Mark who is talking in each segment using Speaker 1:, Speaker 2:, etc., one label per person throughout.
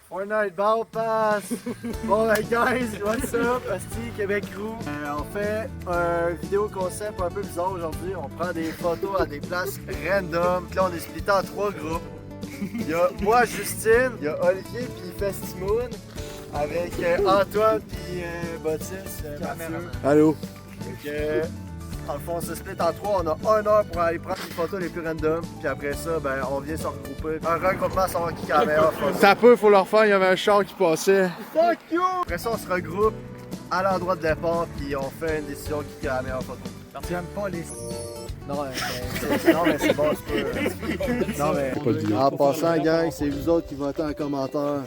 Speaker 1: Fortnite Battle Pass! Bon ben guys, what's up? Asti, Québec Crew. On fait un vidéo concept un peu bizarre aujourd'hui. On prend des photos à des places random. Là on est splitté en 3 groupes. Il y a moi, Justine, il y a Olivier puis Festimoun avec Antoine puis Baptiste. Mathieu.
Speaker 2: Allô?
Speaker 1: Dans le fond, on se split en 3, on a 1 heure pour aller prendre les photos les plus random, puis après ça, ben, on vient se regrouper. Un regroupement à savoir qui a la meilleure photo.
Speaker 2: Ça peut, faut leur faire, il y avait un char qui passait.
Speaker 1: Fuck you! Après ça, on se regroupe à l'endroit de départ, puis on fait une décision qui a la meilleure photo. Tu aimes pas les... Non, mais c'est bon, c'est pas... Non, mais... En passant, gang, c'est vous autres qui votez en commentaire.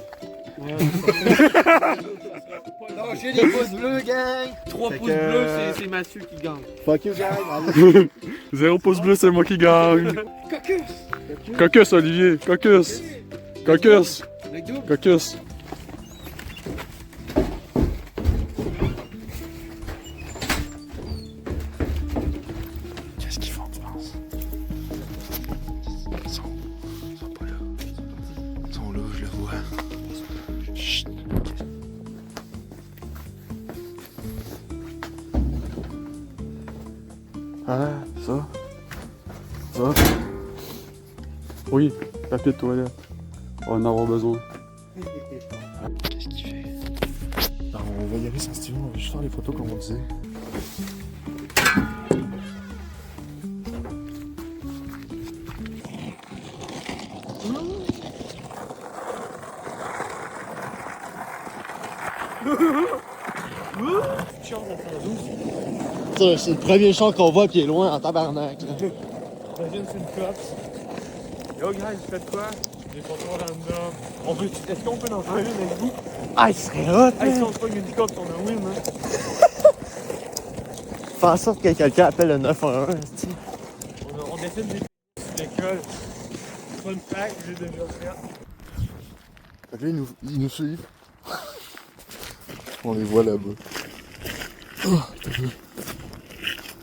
Speaker 1: Lâchez les pouces bleus, gang!
Speaker 3: 3 pouces bleus, c'est Mathieu qui gagne.
Speaker 1: Fuck you, gang!
Speaker 2: 0 pouce bleu, c'est moi qui gagne.
Speaker 3: Caucus!
Speaker 2: Caucus, Olivier, caucus. Caucus.
Speaker 3: Le double!
Speaker 2: Caucus. Qu'est-ce qu'ils font, tu penses? Ils sont pas là. Ils sont là, je le vois. Chut. Ah, ça. Oui, papier de toilette. On va en avoir besoin. Qu'est-ce qu'il fait? Non, on va y aller sans stylo, on va juste faire les photos comme on disait.
Speaker 1: C'est le premier char qu'on voit qui est loin en tabarnak.
Speaker 3: Imagine c'est une cote. Yo guys, vous faites quoi? Des photos random. Est-ce qu'on peut en faire une avec vous?
Speaker 1: Ah, il serait hot!
Speaker 3: Hey, si on se pogne une cote, on a win, hein?
Speaker 1: Fais en sorte que quelqu'un appelle le 911.
Speaker 3: On décide des sur l'école. Fun fact, j'ai déjà fait.
Speaker 2: Fait que là, ils nous suivent. On les voit là-bas.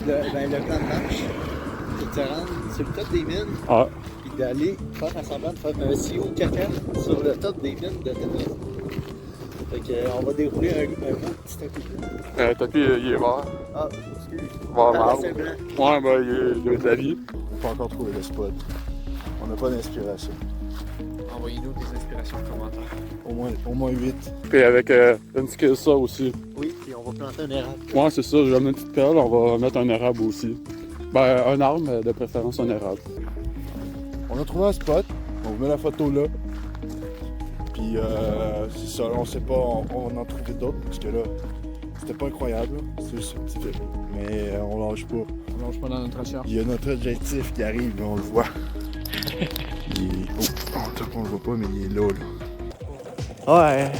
Speaker 1: Le plan de marche, c'est de se rendre sur le top des mines,
Speaker 2: Ah.
Speaker 1: puis d'aller faire semblant de faire un CEO caca sur le top des mines de Ténébré. Fait qu'on va dérouler un beau petit tapis.
Speaker 2: Le tapis, il est vert.
Speaker 1: Ah, excuse.
Speaker 2: Vert,
Speaker 1: Ah,
Speaker 2: marbre.
Speaker 1: c'est blanc.
Speaker 2: Ouais, ben, il y a de la vie. On n'a pas encore trouvé le spot. On n'a pas d'inspiration.
Speaker 3: Envoyez-nous des inspirations en commentaire.
Speaker 2: Au moins 8. Puis avec une skill ça aussi.
Speaker 1: Oui, puis on va planter un érable.
Speaker 2: Ouais, c'est ça. J'ai amené une petite pelle. On va mettre un érable aussi. Ben, un arbre, mais de préférence un érable. On a trouvé un spot. On vous met la photo là. Puis c'est ça, là, on sait pas, on en trouver d'autres parce que là, c'était pas incroyable. C'est juste un petit film. Mais on lâche pas.
Speaker 3: On lâche pas dans notre recherche.
Speaker 2: Il y a notre objectif qui arrive, on le voit. Il est... Oh, en tout cas, on le voit pas, mais il est là.
Speaker 1: Ouais.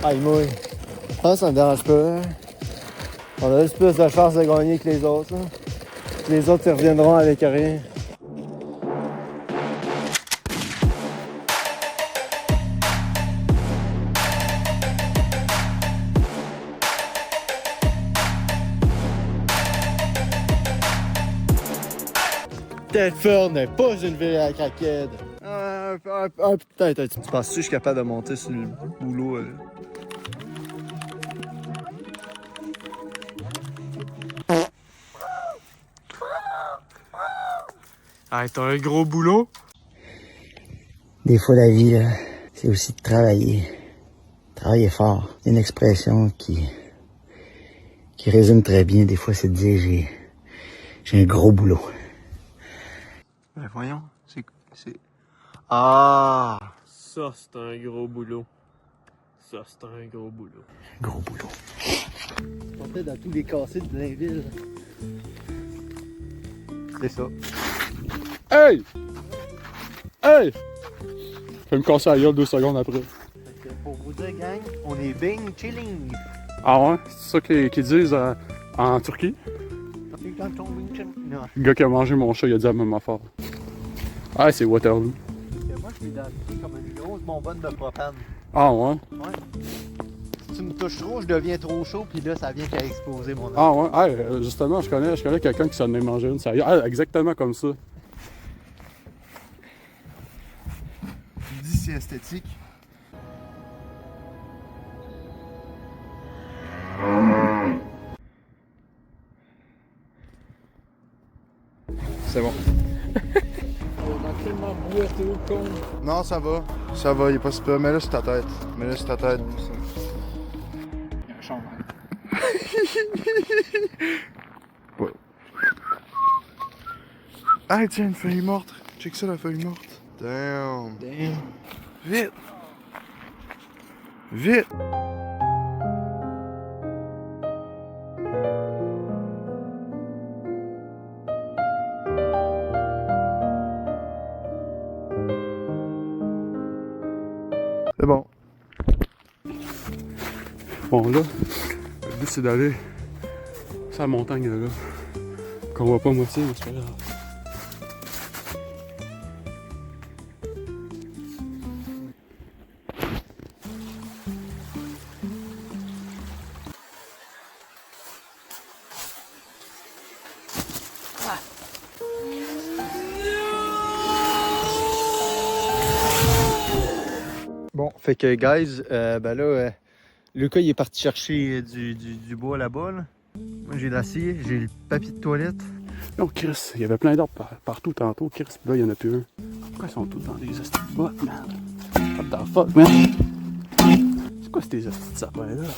Speaker 1: Ah, il mouille. Je pense que ça me dérange pas. On a juste plus de chance de gagner que les autres. Hein. Les autres, ils reviendront avec rien. Tedford n'est pas une ville à craquette. Peut-être. Tu penses-tu que je suis capable de monter sur le boulot?
Speaker 3: Ah, t'as un gros boulot?
Speaker 4: Des fois, la vie, là, c'est aussi de travailler. Travailler fort. C'est une expression qui résume très bien. Des fois, c'est de dire j'ai un gros boulot.
Speaker 1: Ben voyons, c'est... Ah!
Speaker 3: Ça, c'est un gros boulot. Ça, c'est un gros boulot.
Speaker 4: Gros boulot.
Speaker 1: Je portais dans tous les cassés de Blainville. C'est ça.
Speaker 2: Hey! Hey! Fais me casser la gueule 2 secondes après.
Speaker 1: Fait que pour vous dire, gang, on est bing chilling.
Speaker 2: Ah ouais? C'est ça qu'ils disent en Turquie?
Speaker 1: Non.
Speaker 2: Le gars qui a mangé mon chat, il a dit la même affaire. Ah, c'est Waterloo.
Speaker 1: Moi, je suis dans comme une grosse bonbonne de propane.
Speaker 2: Ah ouais?
Speaker 1: Ouais. Si tu me touches trop, je deviens trop chaud, puis là, ça vient qu'à exploser mon œil.
Speaker 2: Ah ouais? Ah, justement, je connais quelqu'un qui s'en est mangé une. Ah, exactement comme ça.
Speaker 5: Je dis c'est esthétique.
Speaker 2: C'est bon.
Speaker 3: On a tellement boiteux, con.
Speaker 2: Non, ça va. Ça va, il est pas super. Mets-le sur ta tête. Mets-le sur ta tête.
Speaker 3: Il y a un champ.
Speaker 2: Ouais. Ah, tiens, une feuille morte. Check ça, la feuille morte. Damn.
Speaker 3: Damn.
Speaker 2: Vite. Vite. C'est bon. Bon, là, le but c'est d'aller sur la montagne là. Qu'on voit pas moitié, mais c'est pas grave.
Speaker 1: Bon, fait que, guys, ben là, Lucas, il est parti chercher du bois là-bas. Là. Moi, j'ai l'acier, j'ai le papier de toilette.
Speaker 2: Non, Chris, il y avait plein d'arbres partout tantôt, Chris, puis là, il y en a plus un. Pourquoi ils sont tous dans des hosties de bottes, man? What the fuck, man? C'est quoi ces hosties de sapins-là?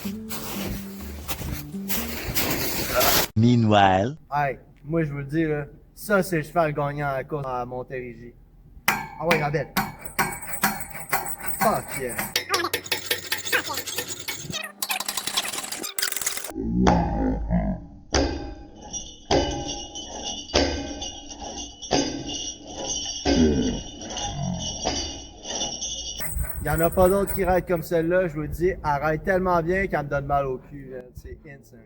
Speaker 4: Meanwhile.
Speaker 1: Hey, moi, je vous le dis, là, ça, c'est le cheval gagnant à la course à Montérégie. Ah ouais, la belle. Fuck yeah. Il n'y en a pas d'autres qui raident comme celle-là, je vous le dis. Elle raide tellement bien qu'elle me donne mal au cul. Là. C'est insane.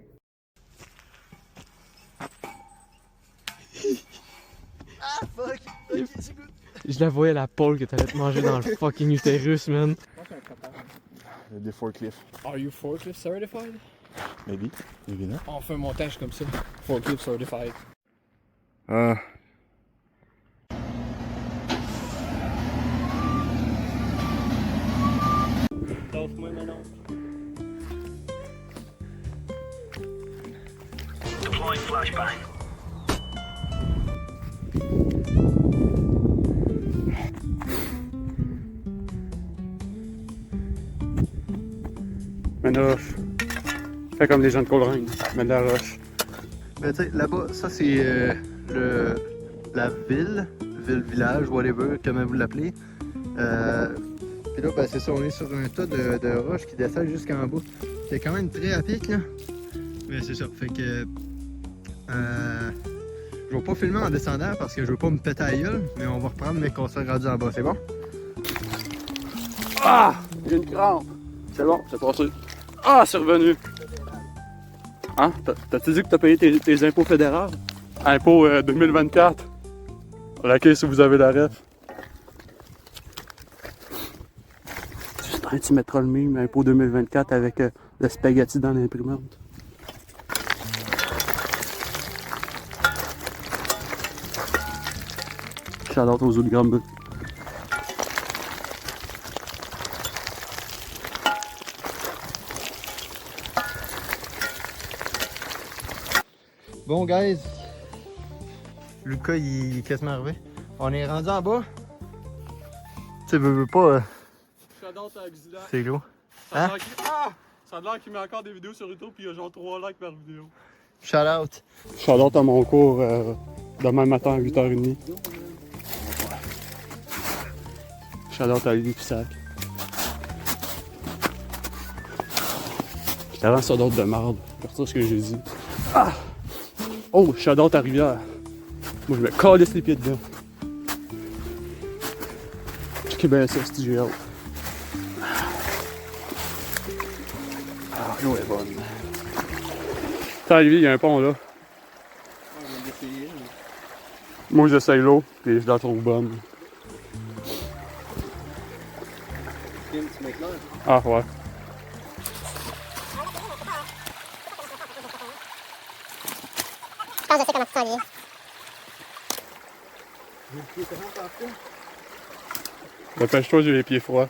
Speaker 1: Ah fuck! Ok, c'est good.
Speaker 3: Je la voyais la pole que t'allais te manger dans le fucking utérus, man.
Speaker 2: Des forklifts.
Speaker 3: Are you forklift certified?
Speaker 2: Maybe. Maybe not.
Speaker 3: On fait un montage comme ça. Forklift certified.
Speaker 2: Ah.
Speaker 3: Lâche-moi maintenant.
Speaker 2: Mets de la roche. Fais comme les gens de Coleraine. Mets de la roche.
Speaker 1: Ben, tu sais, là-bas, ça, c'est la ville-village, whatever, comment vous l'appelez. Puis là, ben, c'est ça, on est sur un tas de roches qui descendent jusqu'en bas. C'est quand même très à pic, là. Mais c'est ça, fait que... je vais pas filmer en descendant parce que je veux pas me péter à la gueule, mais on va reprendre mes conseils rendus en bas, c'est bon?
Speaker 2: Ah! J'ai une crampe. C'est bon, c'est passé. Ah, c'est revenu. Hein? T'as-tu dit que t'as payé tes impôts fédéraux? Impôts 2024. Laquelle si vous avez la ref. Tu mettras le mime, impôt 2024 avec le spaghetti dans l'imprimante. Shout-out aux autres Granby.
Speaker 1: Bon, guys, Lucas, il est quasiment arrivé. On est rendu en bas. Tu sais, veux pas,
Speaker 2: Shout-out à Auxiliaire.
Speaker 1: c'est gros.
Speaker 2: Ça a
Speaker 1: Hein?
Speaker 2: l'air qu'il- Ah! Ça a l'air qu'il met encore des vidéos sur YouTube puis il y a genre 3 likes par vidéo.
Speaker 1: Shout out.
Speaker 2: Shout-out à mon cours demain matin à 8h30. Shout-out à Lily Pissac. J'étais avant ça d'autres de marde. C'est ça ce que j'ai dit. Ah! Oh, shout-out à Rivière. Moi je me calisse les pieds dedans. Checkez bien ça, c'est j'ai hâte. Ah, l'eau est bonne. Attends, lui, il y a un pont là. Moi, j'essaye l'eau, puis je la trouve bonne. Ah, ouais.
Speaker 5: Je pense que je sais comment tu s'en
Speaker 2: Dépêche-toi, j'ai les pieds froids.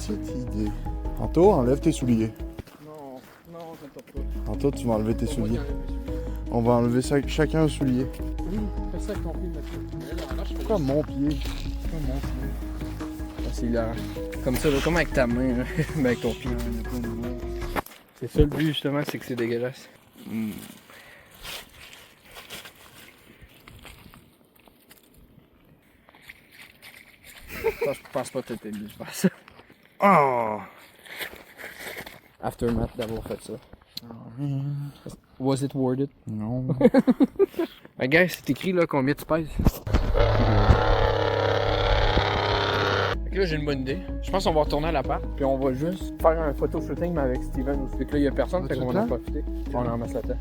Speaker 2: petite idée. Anto, enlève tes souliers.
Speaker 3: Non, ça ne tente pas.
Speaker 2: Anto, tu vas enlever tes
Speaker 3: Pour moi,
Speaker 2: souliers.
Speaker 3: il y en a mes souliers.
Speaker 2: On va enlever chacun un soulier.
Speaker 3: Oui, fais ça avec ton pied, Mathieu. Mais là, je fais
Speaker 2: Pourquoi mon pied?
Speaker 3: C'est hilarant. Comme ça, là, comme avec ta main, là. Mais avec ton pied. C'est ça le but, justement, c'est que c'est dégueulasse. Je pense pas que t'étais mieux de faire ça.
Speaker 2: Oh!
Speaker 3: Aftermath d'avoir fait ça. Was it worth it?
Speaker 2: Non.
Speaker 3: Ben, gars, c'est écrit là combien tu pèses. Fait que là, j'ai une bonne idée. Je pense qu'on va retourner à l'appart, puis on va juste faire un photo shooting mais avec Steven aussi. Fait que là, il y a personne, fait qu'on va en profiter. On en masse la tête.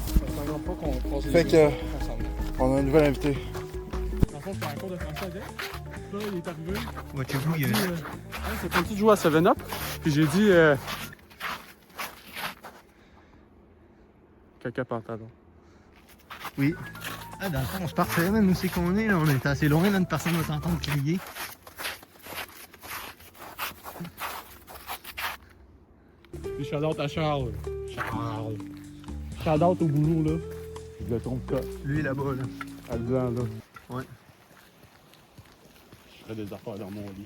Speaker 3: Ça ne pas qu'on croise les
Speaker 2: Fait
Speaker 3: deux
Speaker 2: que-
Speaker 3: ensemble.
Speaker 2: On a un nouvel invité.
Speaker 3: Dans le fond, c'est un cours de français avec. Là, il est arrivé.
Speaker 4: What you do,
Speaker 3: C'est comme si tu jouais à 7-Up. Puis j'ai dit. Caca pantalon.
Speaker 4: Oui. Ah, dans le fond, c'est parfait, même où c'est qu'on est, là. On est assez loin, là, une personne va t'entendre crier.
Speaker 3: Puis shout-out à Charles. Charles. Shout-out au boulot, là.
Speaker 2: Le trompe-toi.
Speaker 4: Lui, là-bas, là.
Speaker 2: À le blanc, là.
Speaker 4: Ouais.
Speaker 2: Je fais des affaires dans mon lit.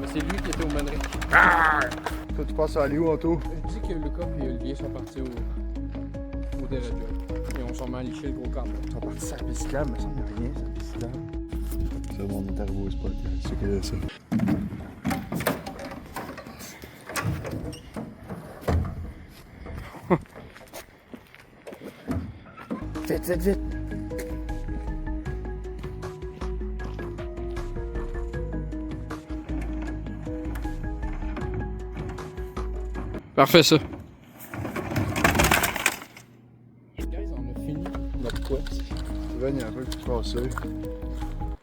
Speaker 3: Mais c'est lui qui était au mannequin.
Speaker 2: Toi, tu penses à aller où, Anto?
Speaker 3: Je dis que Lucas et Olivier sont partis au Deraja. Ils ont sûrement liché le gros câble.
Speaker 2: Ils sont partis sur la bicyclette, mais ça me dit rien, ça, la bicyclette. C'est bon, on est arrivé au spot, c'est sûr qu'il y a ça.
Speaker 3: Vite, vite, vite! Parfait ça. Guys, on a fini notre quest.
Speaker 2: Steven, il est un peu plus cassé.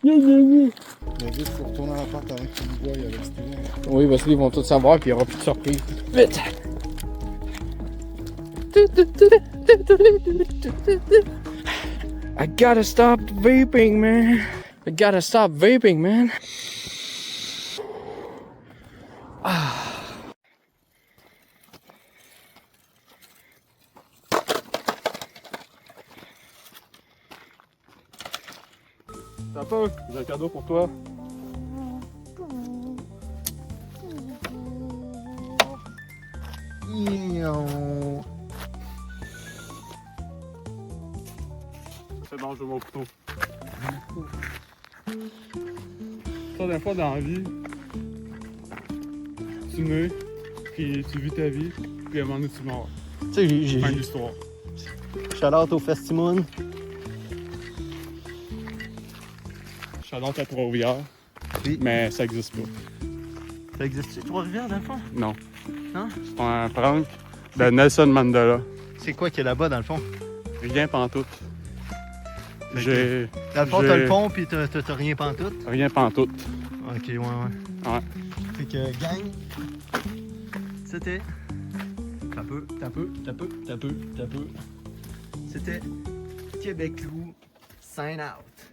Speaker 2: Mais vite, faut retourner à l'appart avant qu'il nous voie avec Steven.
Speaker 3: Oui, parce qu'ils vont tout savoir puis il n'y aura plus de surprise. Vite! I gotta stop vaping, man. I gotta stop vaping, man.
Speaker 2: Papa, j'ai un cadeau pour toi.
Speaker 3: C'est bon, je veux mon couteau. Ça, des fois, dans la vie, tu nais, puis tu vis ta vie, puis à un moment donné, tu meurs.
Speaker 4: Tu sais, j'ai.
Speaker 3: Fin de l'histoire.
Speaker 4: Shout-out au Festimoun.
Speaker 3: Shout-out à Trois-Rivières.
Speaker 4: Oui.
Speaker 3: Mais ça existe pas.
Speaker 4: Ça existe-tu, Trois-Rivières, dans le fond?
Speaker 3: Non.
Speaker 4: Non?
Speaker 3: C'est un prank de Nelson Mandela.
Speaker 4: C'est quoi qu'il y a là-bas, dans le fond?
Speaker 3: Rien pantoute.
Speaker 4: Fait que-
Speaker 3: J'ai
Speaker 4: Dans le fond,
Speaker 3: J'ai-
Speaker 4: t'as le pont, puis t'as rien pantoute.
Speaker 3: rien pantoute.
Speaker 4: Ok, ouais.
Speaker 3: Ouais.
Speaker 4: Fait que, gang, c'était. T'as peu. C'était Québec Loup, sign out.